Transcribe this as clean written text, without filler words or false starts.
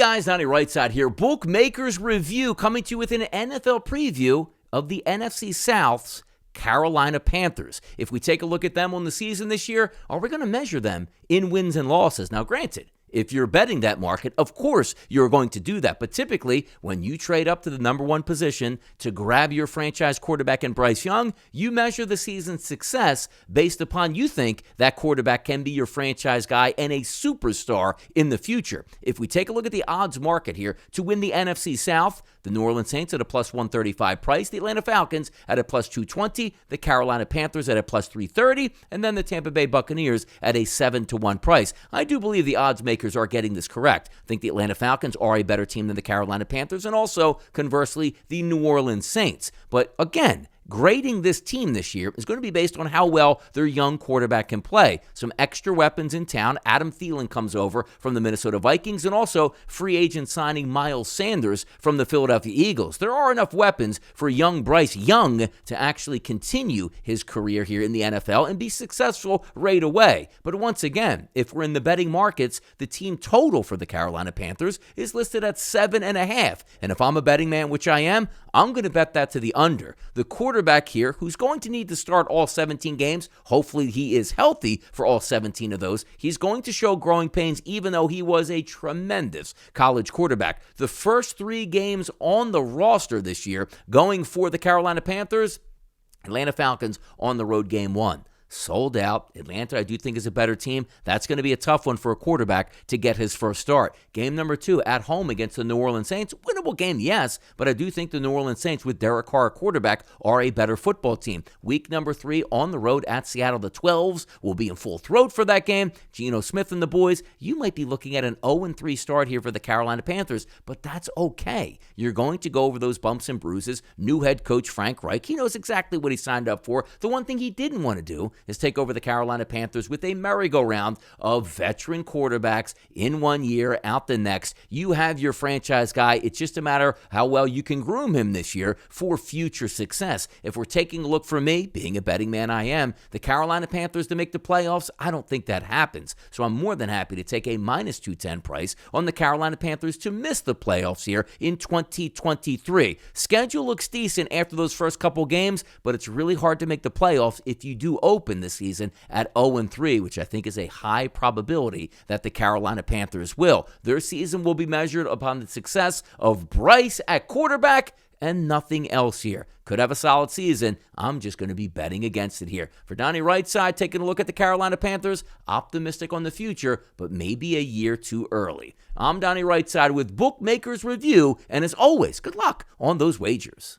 guys, Donnie RightSide here. Bookmakers review coming to you with an NFL preview of the NFC South's Carolina Panthers. If we take a look at them on the season this year, are we going to measure them in wins and losses? Now, granted, if you're betting that market, of course you're going to do that. But typically, when you trade up to the number one position to grab your franchise quarterback in Bryce Young, you measure the season's success based upon you think that quarterback can be your franchise guy and a superstar in the future. If we take a look at the odds market here to win the NFC South, the New Orleans Saints at a plus 135 price, the Atlanta Falcons at a plus 220, the Carolina Panthers at a plus 330, and then the Tampa Bay Buccaneers at a 7-1 price. I do believe the odds makers are getting this correct. I think the Atlanta Falcons are a better team than the Carolina Panthers, and also, conversely, the New Orleans Saints. But again, grading this team this year is going to be based on how well their young quarterback can play. Some extra weapons in town. Adam Thielen comes over from the Minnesota Vikings, and also free agent signing Miles Sanders from the Philadelphia Eagles. There are enough weapons for young Bryce Young to actually continue his career here in the NFL and be successful right away. But once again, if we're in the betting markets, the team total for the Carolina Panthers is listed at 7.5. And if I'm a betting man, which I am, I'm going to bet that to the under. The quarterback here, who's going to need to start all 17 games, hopefully he is healthy for all 17 of those, he's going to show growing pains even though he was a tremendous college quarterback. The first 3 games on the roster this year going for the Carolina Panthers, Atlanta Falcons on the road game 1. Sold out. Atlanta, I do think, is a better team. That's going to be a tough one for a quarterback to get his first start. Game number 2 at home against the New Orleans Saints. Winnable game, yes, but I do think the New Orleans Saints with Derek Carr quarterback are a better football team. Week number 3 on the road at Seattle. The 12s will be in full throat for that game. Geno Smith and the boys, you might be looking at an 0-3 start here for the Carolina Panthers, but that's okay. You're going to go over those bumps and bruises. New head coach Frank Reich, he knows exactly what he signed up for. The one thing he didn't want to do is take over the Carolina Panthers with a merry-go-round of veteran quarterbacks in one year, out the next. You have your franchise guy. It's just a matter how well you can groom him this year for future success. If we're taking a look for me, being a betting man I am, the Carolina Panthers to make the playoffs, I don't think that happens. So I'm more than happy to take a minus 210 price on the Carolina Panthers to miss the playoffs here in 2023. Schedule looks decent after those first couple games, but it's really hard to make the playoffs if you do open this season at 0-3, which I think is a high probability that the Carolina Panthers will. Their season will be measured upon the success of Bryce at quarterback and nothing else here. Could have a solid season. I'm just going to be betting against it here. For Donnie RightSide, taking a look at the Carolina Panthers, optimistic on the future, but maybe a year too early. I'm Donnie RightSide with Bookmakers Review, and as always, good luck on those wagers.